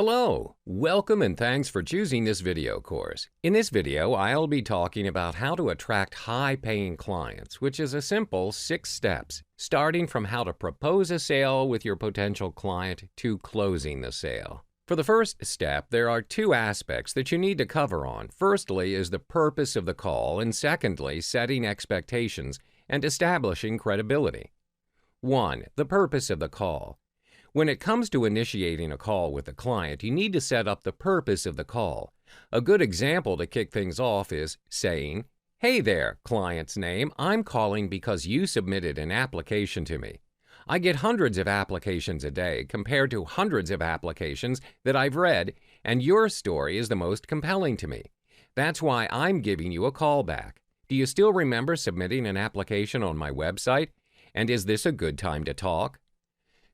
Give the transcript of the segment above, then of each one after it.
Hello, welcome and thanks for choosing this video course. In this video, I'll be talking about how to attract high-paying clients, which is a simple 6 steps, starting from how to propose a sale with your potential client to closing the sale. For the first step, there are 2 aspects that you need to cover on. Firstly is the purpose of the call, and secondly, setting expectations and establishing credibility. 1. The purpose of the call. When it comes to initiating a call with a client, you need to set up the purpose of the call. A good example to kick things off is saying, "Hey there, client's name, I'm calling because you submitted an application to me. I get hundreds of applications a day compared to hundreds of applications that I've read, and your story is the most compelling to me. That's why I'm giving you a call back. Do you still remember submitting an application on my website? And is this a good time to talk?"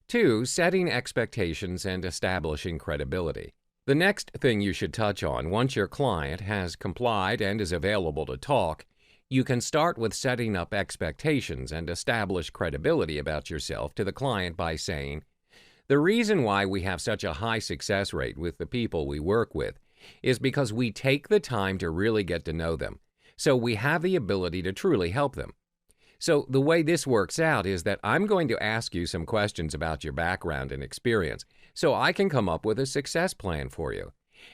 2. Setting expectations and establishing credibility. The next thing you should touch on once your client has complied and is available to talk, you can start with setting up expectations and establish credibility about yourself to the client by saying, "The reason why we have such a high success rate with the people we work with is because we take the time to really get to know them, so we have the ability to truly help them. So the way this works out is that I'm going to ask you some questions about your background and experience so I can come up with a success plan for you.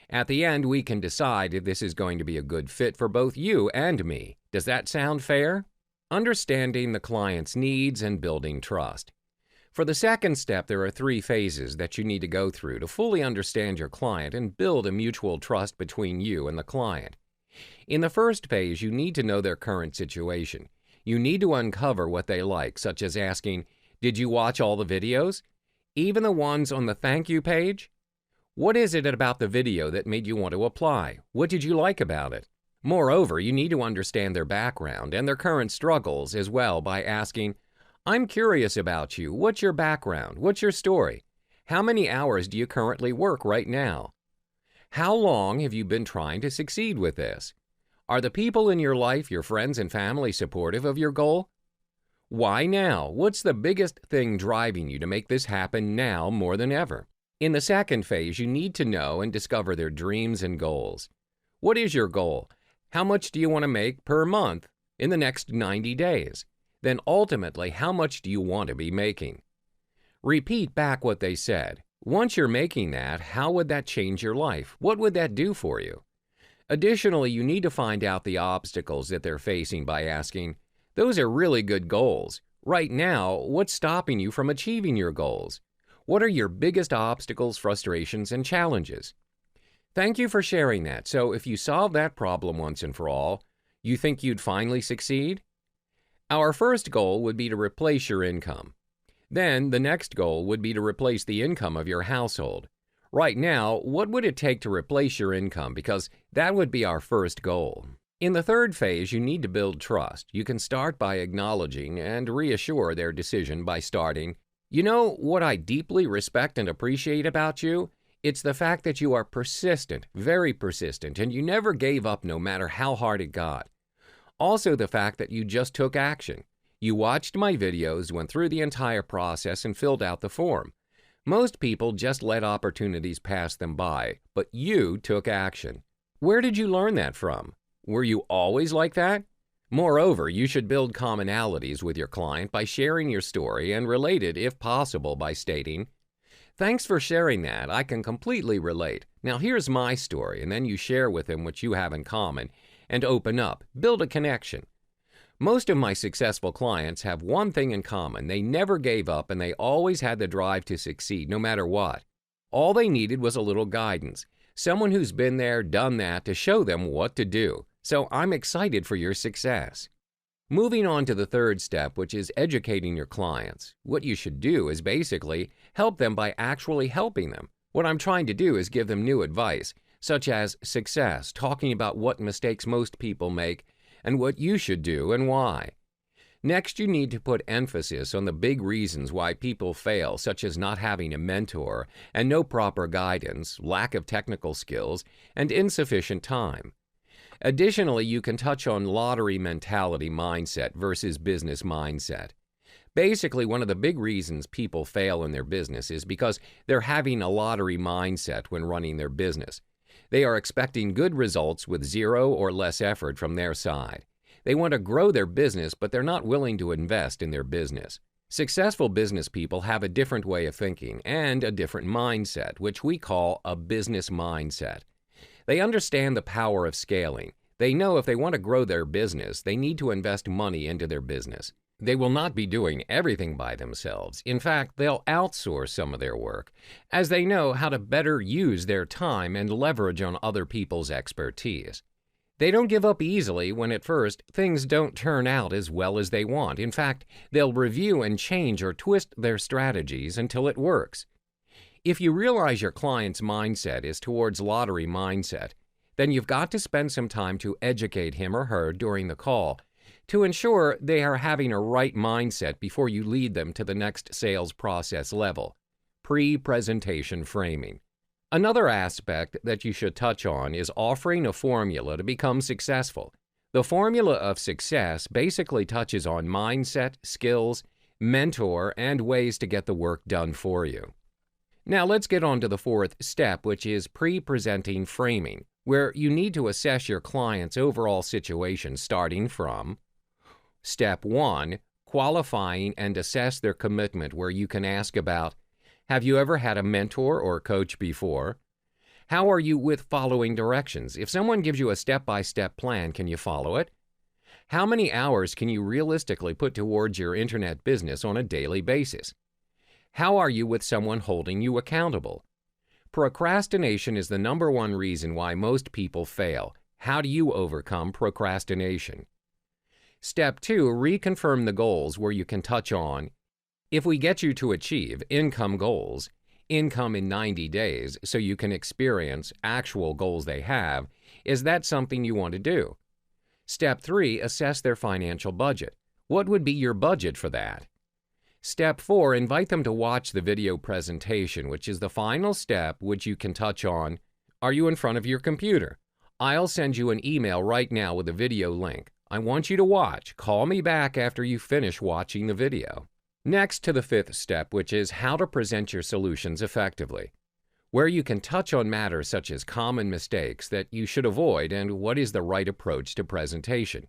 At the end, we can decide if this is going to be a good fit for both you and me. Does that sound fair?" Understanding the client's needs and building trust. For the second step, there are 3 phases that you need to go through to fully understand your client and build a mutual trust between you and the client. In the first phase, you need to know their current situation. You need to uncover what they like, such as asking, "Did you watch all the videos? Even the ones on the thank you page? What is it about the video that made you want to apply? What did you like about it?" Moreover, you need to understand their background and their current struggles as well by asking, "I'm curious about you. What's your background? What's your story? How many hours do you currently work right now? How long have you been trying to succeed with this? Are the people in your life, your friends and family, supportive of your goal? Why now? What's the biggest thing driving you to make this happen now more than ever?" In the second phase, you need to know and discover their dreams and goals. What is your goal? How much do you want to make per month in the next 90 days? Then ultimately, how much do you want to be making? Repeat back what they said. Once you're making that, how would that change your life? What would that do for you? Additionally, you need to find out the obstacles that they're facing by asking, "Those are really good goals. Right now, what's stopping you from achieving your goals? What are your biggest obstacles, frustrations, and challenges?" Thank you for sharing that. So if you solve that problem once and for all, you think you'd finally succeed? Our first goal would be to replace your income. Then the next goal would be to replace the income of your household. Right now, what would it take to replace your income? Because that would be our first goal. In the third phase, you need to build trust. You can start by acknowledging and reassure their decision by starting, "You know what I deeply respect and appreciate about you? It's the fact that you are persistent, very persistent, and you never gave up no matter how hard it got. Also the fact that you just took action. You watched my videos, went through the entire process, and filled out the form. Most people just let opportunities pass them by, but you took action. Where did you learn that from? Were you always like that?" Moreover, you should build commonalities with your client by sharing your story and relate it, if possible, by stating, "Thanks for sharing that. I can completely relate. Now here's my story," and then you share with him what you have in common and open up. Build a connection. Most of my successful clients have one thing in common. They never gave up and they always had the drive to succeed no matter what. All they needed was a little guidance, someone who's been there, done that to show them what to do. So I'm excited for your success. Moving on to the third step, which is educating your clients. What you should do is basically help them by actually helping them. What I'm trying to do is give them new advice, such as success, talking about what mistakes most people make, and what you should do and why. Next, you need to put emphasis on the big reasons why people fail, such as not having a mentor and no proper guidance, lack of technical skills, and insufficient time. Additionally, you can touch on lottery mentality mindset versus business mindset. Basically, one of the big reasons people fail in their business is because they're having a lottery mindset when running their business. They are expecting good results with zero or less effort from their side. They want to grow their business, but they're not willing to invest in their business. Successful business people have a different way of thinking and a different mindset, which we call a business mindset. They understand the power of scaling. They know if they want to grow their business, they need to invest money into their business. They will not be doing everything by themselves. In fact, they'll outsource some of their work, as they know how to better use their time and leverage on other people's expertise. They don't give up easily when at first things don't turn out as well as they want. In fact, they'll review and change or twist their strategies until it works. If you realize your client's mindset is towards lottery mindset, then you've got to spend some time to educate him or her during the call to ensure they are having a right mindset before you lead them to the next sales process level, pre-presentation framing. Another aspect that you should touch on is offering a formula to become successful. The formula of success basically touches on mindset, skills, mentor, and ways to get the work done for you. Now let's get on to the fourth step, which is pre-presenting framing, where you need to assess your client's overall situation starting from Step 1, qualifying and assess their commitment, where you can ask about, have you ever had a mentor or coach before? How are you with following directions? If someone gives you a step-by-step plan, can you follow it? How many hours can you realistically put towards your internet business on a daily basis? How are you with someone holding you accountable? Procrastination is the number one reason why most people fail. How do you overcome procrastination? Step 2, reconfirm the goals, where you can touch on, if we get you to achieve income goals, income in 90 days so you can experience actual goals they have, is that something you want to do? Step 3, assess their financial budget. What would be your budget for that? Step 4, invite them to watch the video presentation, which is the final step, which you can touch on. Are you in front of your computer? I'll send you an email right now with a video link. I want you to watch. Call me back after you finish watching the video. Next to the fifth step, which is how to present your solutions effectively, where you can touch on matters such as common mistakes that you should avoid and what is the right approach to presentation.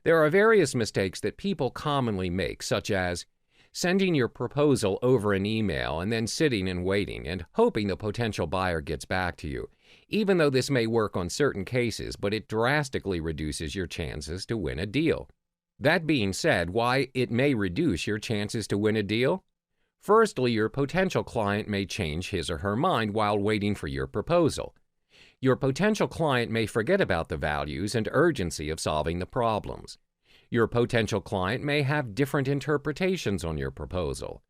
There are various mistakes that people commonly make, such as sending your proposal over an email and then sitting and waiting and hoping the potential buyer gets back to you, even though this may work on certain cases, but it drastically reduces your chances to win a deal. That being said, why it may reduce your chances to win a deal? Firstly, your potential client may change his or her mind while waiting for your proposal. Your potential client may forget about the values and urgency of solving the problems. Your potential client may have different interpretations on your proposal.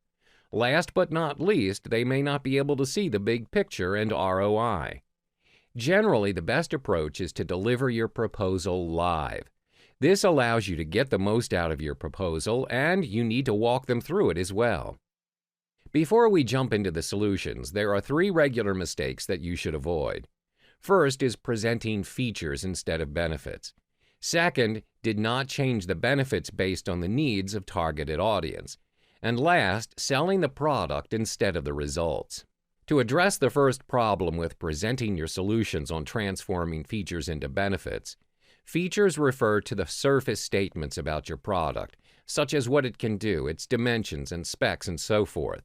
Last but not least, they may not be able to see the big picture and ROI. Generally, the best approach is to deliver your proposal live. This allows you to get the most out of your proposal, and you need to walk them through it as well. Before we jump into the solutions, there are 3 regular mistakes that you should avoid. First is presenting features instead of benefits. Second, did not change the benefits based on the needs of targeted audience. And last, selling the product instead of the results. To address the first problem with presenting your solutions on transforming features into benefits, features refer to the surface statements about your product, such as what it can do, its dimensions and specs and so forth.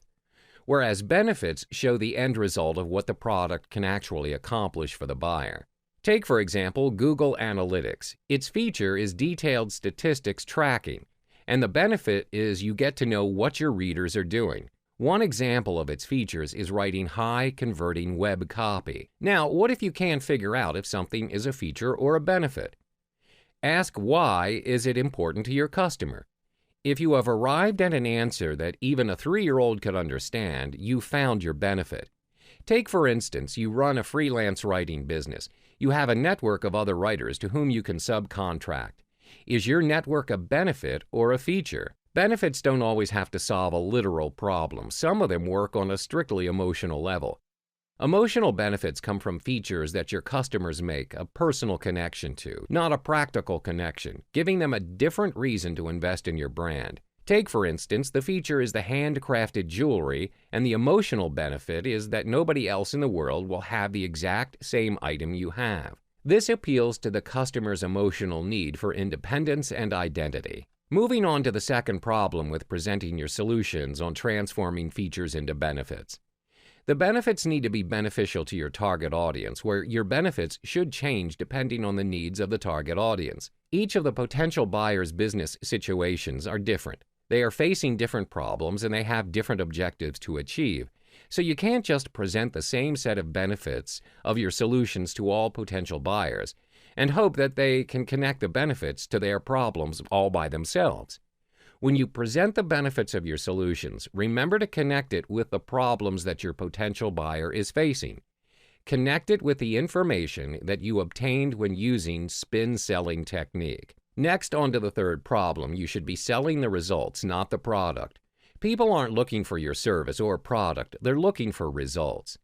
Whereas benefits show the end result of what the product can actually accomplish for the buyer. Take, for example, Google Analytics. Its feature is detailed statistics tracking, and the benefit is you get to know what your readers are doing. One example of its features is writing high-converting web copy. Now, what if you can't figure out if something is a feature or a benefit? Ask why is it important to your customer. If you have arrived at an answer that even a 3-year-old could understand, you found your benefit. Take, for instance, you run a freelance writing business. You have a network of other writers to whom you can subcontract. Is your network a benefit or a feature? Benefits don't always have to solve a literal problem. Some of them work on a strictly emotional level. Emotional benefits come from features that your customers make a personal connection to, not a practical connection, giving them a different reason to invest in your brand. Take, for instance, the feature is the handcrafted jewelry, and the emotional benefit is that nobody else in the world will have the exact same item you have. This appeals to the customer's emotional need for independence and identity. Moving on to the second problem with presenting your solutions on transforming features into benefits. The benefits need to be beneficial to your target audience, where your benefits should change depending on the needs of the target audience. Each of the potential buyer's business situations are different. They are facing different problems and they have different objectives to achieve. So you can't just present the same set of benefits of your solutions to all potential buyers and hope that they can connect the benefits to their problems all by themselves. When you present the benefits of your solutions, remember to connect it with the problems that your potential buyer is facing. Connect it with the information that you obtained when using spin selling technique. Next, on to the third problem. You should be selling the results, not the product. People aren't looking for your service or product. They're looking for results.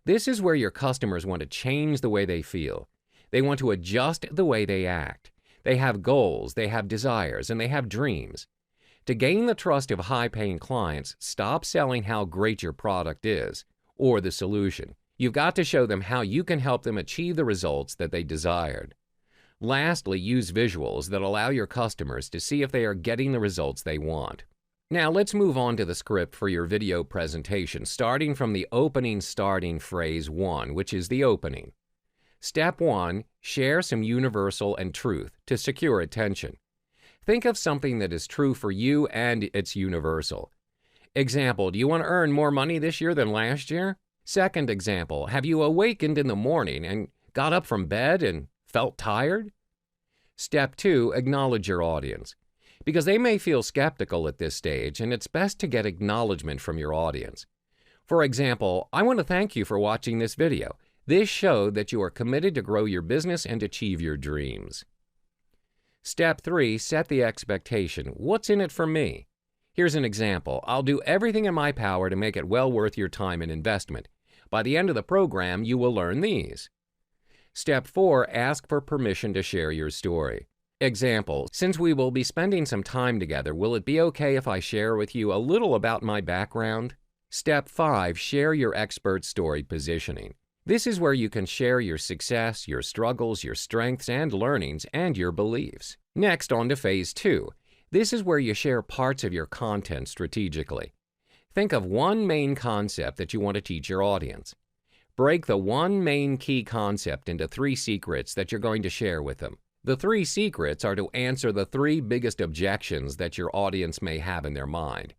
This is where your customers want to change the way they feel. They want to adjust the way they act. They have goals, they have desires, and they have dreams. To gain the trust of high-paying clients, stop selling how great your product is or the solution. You've got to show them how you can help them achieve the results that they desired. Lastly, use visuals that allow your customers to see if they are getting the results they want. Now let's move on to the script for your video presentation, starting from the opening starting phrase 1, which is the opening. Step 1, share some universal and truth to secure attention. Think of something that is true for you and it's universal. Example, do you want to earn more money this year than last year? Second example, have you awakened in the morning and got up from bed and felt tired? Step 2, acknowledge your audience. Because they may feel skeptical at this stage, and it's best to get acknowledgement from your audience. For example, I want to thank you for watching this video. This showed that you are committed to grow your business and achieve your dreams. Step 3, set the expectation. What's in it for me? Here's an example. I'll do everything in my power to make it well worth your time and investment. By the end of the program, you will learn these. Step 4, ask for permission to share your story. Example, since we will be spending some time together, will it be okay if I share with you a little about my background? Step 5, share your expert story positioning. This is where you can share your success, your struggles, your strengths and learnings, and your beliefs. Next, on to phase 2. This is where you share parts of your content strategically. Think of one main concept that you want to teach your audience. Break the one main key concept into 3 secrets that you're going to share with them. The 3 secrets are to answer the 3 biggest objections that your audience may have in their mind.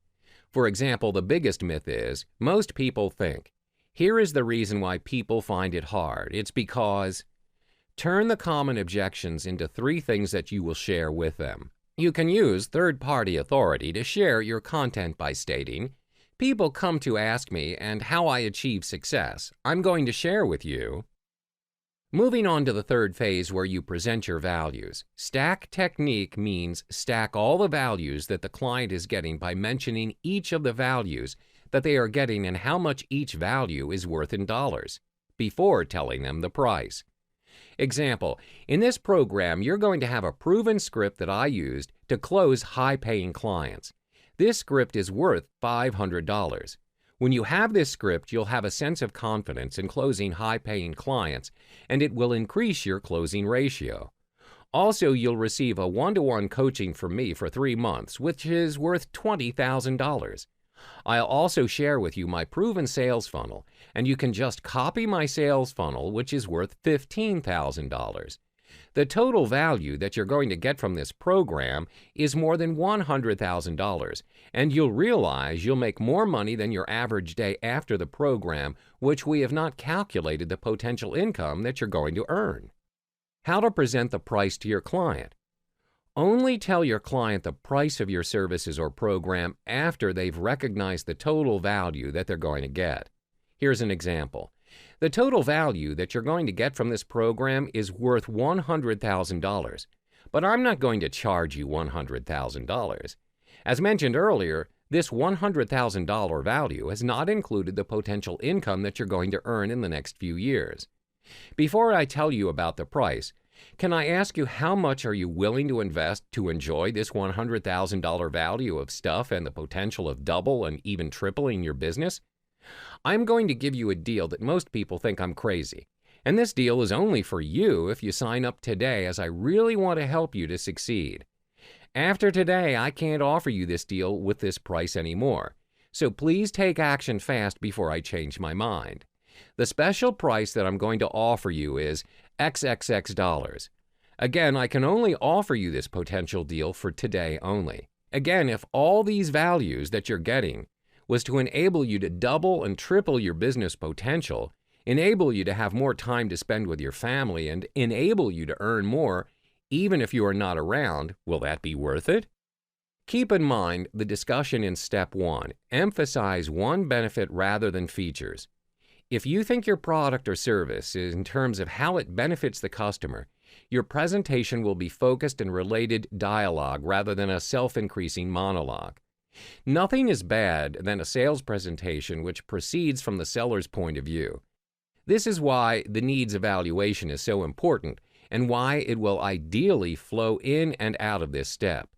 For example, the biggest myth is, most people think, here is the reason why people find it hard. It's because... Turn the common objections into 3 things that you will share with them. You can use third-party authority to share your content by stating, people come to ask me and how I achieve success. I'm going to share with you. Moving on to the third phase where you present your values. Stack technique means stack all the values that the client is getting by mentioning each of the values that they are getting and how much each value is worth in dollars before telling them the price. Example, in this program, you're going to have a proven script that I used to close high-paying clients. This script is worth $500. When you have this script, you'll have a sense of confidence in closing high-paying clients, and it will increase your closing ratio. Also, you'll receive a one-to-one coaching from me for 3 months, which is worth $20,000. I'll also share with you my proven sales funnel, and you can just copy my sales funnel, which is worth $15,000. The total value that you're going to get from this program is more than $100,000, and you'll realize you'll make more money than your average day after the program, which we have not calculated the potential income that you're going to earn. How to present the price to your client. Only tell your client the price of your services or program after they've recognized the total value that they're going to get. Here's an example. The total value that you're going to get from this program is worth $100,000, but I'm not going to charge you $100,000. As mentioned earlier, this $100,000 value has not included the potential income that you're going to earn in the next few years. Before I tell you about the price, Can I ask you, how much are you willing to invest to enjoy this $100,000 value of stuff and the potential of double and even tripling your business? I'm going to give you a deal that most people think I'm crazy. And this deal is only for you if you sign up today, as I really want to help you to succeed. After today, I can't offer you this deal with this price anymore. So please take action fast before I change my mind. The special price that I'm going to offer you is XXX dollars. Again, I can only offer you this potential deal for today only. Again, if all these values that you're getting was to enable you to double and triple your business potential, enable you to have more time to spend with your family, and enable you to earn more even if you are not around, will that be worth it? Keep in mind the discussion in Step 1. Emphasize one benefit rather than features. If you think your product or service is in terms of how it benefits the customer, your presentation will be focused and related dialogue rather than a self-increasing monologue. Nothing is bad than a sales presentation which proceeds from the seller's point of view. This is why the needs evaluation is so important and why it will ideally flow in and out of this step.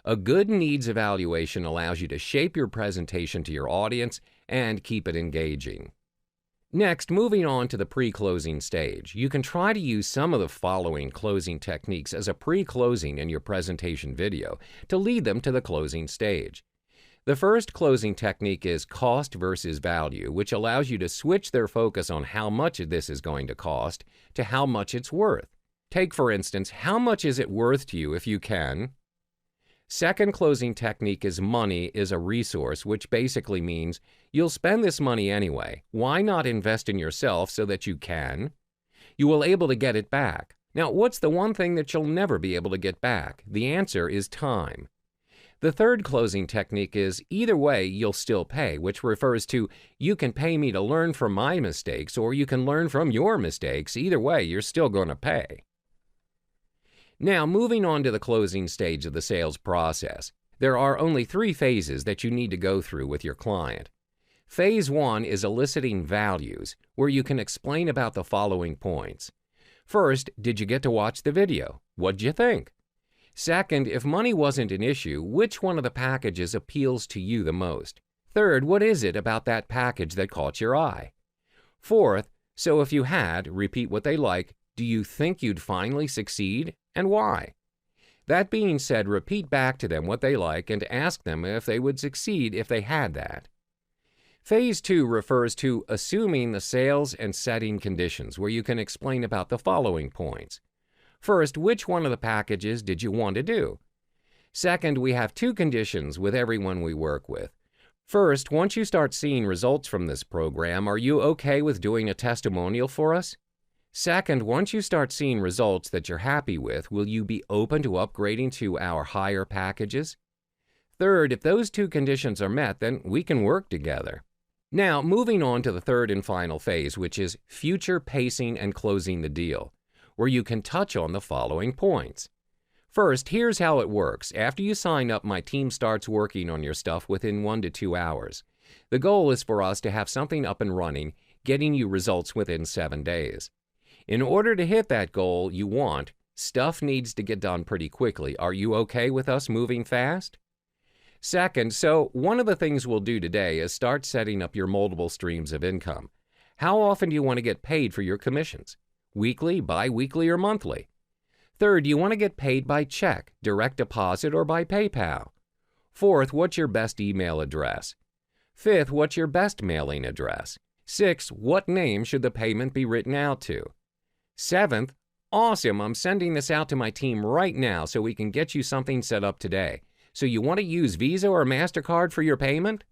A good needs evaluation allows you to shape your presentation to your audience and keep it engaging. Next, moving on to the pre-closing stage, you can try to use some of the following closing techniques as a pre-closing in your presentation video to lead them to the closing stage. The first closing technique is cost versus value, which allows you to switch their focus on how much this is going to cost to how much it's worth. Take, for instance, how much is it worth to you if you can? Second closing technique is money is a resource, which basically means you'll spend this money anyway. Why not invest in yourself so that you can? You will be able to get it back. Now, what's the one thing that you'll never be able to get back? The answer is time. The third closing technique is either way you'll still pay, which refers to you can pay me to learn from my mistakes or you can learn from your mistakes. Either way, you're still going to pay. Now, moving on to the closing stage of the sales process, there are only 3 phases that you need to go through with your client. Phase 1 is eliciting values, where you can explain about the following points. First, did you get to watch the video? What'd you think? Second, if money wasn't an issue, which one of the packages appeals to you the most? Third, what is it about that package that caught your eye? Fourth, so if you had, repeat what they like, do you think you'd finally succeed, and why? That being said, repeat back to them what they like and ask them if they would succeed if they had that. Phase 2 refers to assuming the sales and setting conditions, where you can explain about the following points. First, which one of the packages did you want to do? Second, we have 2 conditions with everyone we work with. First, once you start seeing results from this program, are you okay with doing a testimonial for us? Second, once you start seeing results that you're happy with, will you be open to upgrading to our higher packages? Third, if those 2 conditions are met, then we can work together. Now, moving on to the third and final phase, which is future pacing and closing the deal, where you can touch on the following points. First, here's how it works. After you sign up, my team starts working on your stuff within 1 to 2 hours. The goal is for us to have something up and running, getting you results within 7 days. In order to hit that goal you want, stuff needs to get done pretty quickly. Are you okay with us moving fast? Second, so one of the things we'll do today is start setting up your multiple streams of income. How often do you want to get paid for your commissions? Weekly, bi-weekly, or monthly? Third, do you want to get paid by check, direct deposit, or by PayPal? Fourth, what's your best email address? Fifth, what's your best mailing address? Sixth, what name should the payment be written out to? Seventh, awesome, I'm sending this out to my team right now so we can get you something set up today. So you want to use Visa or MasterCard for your payment?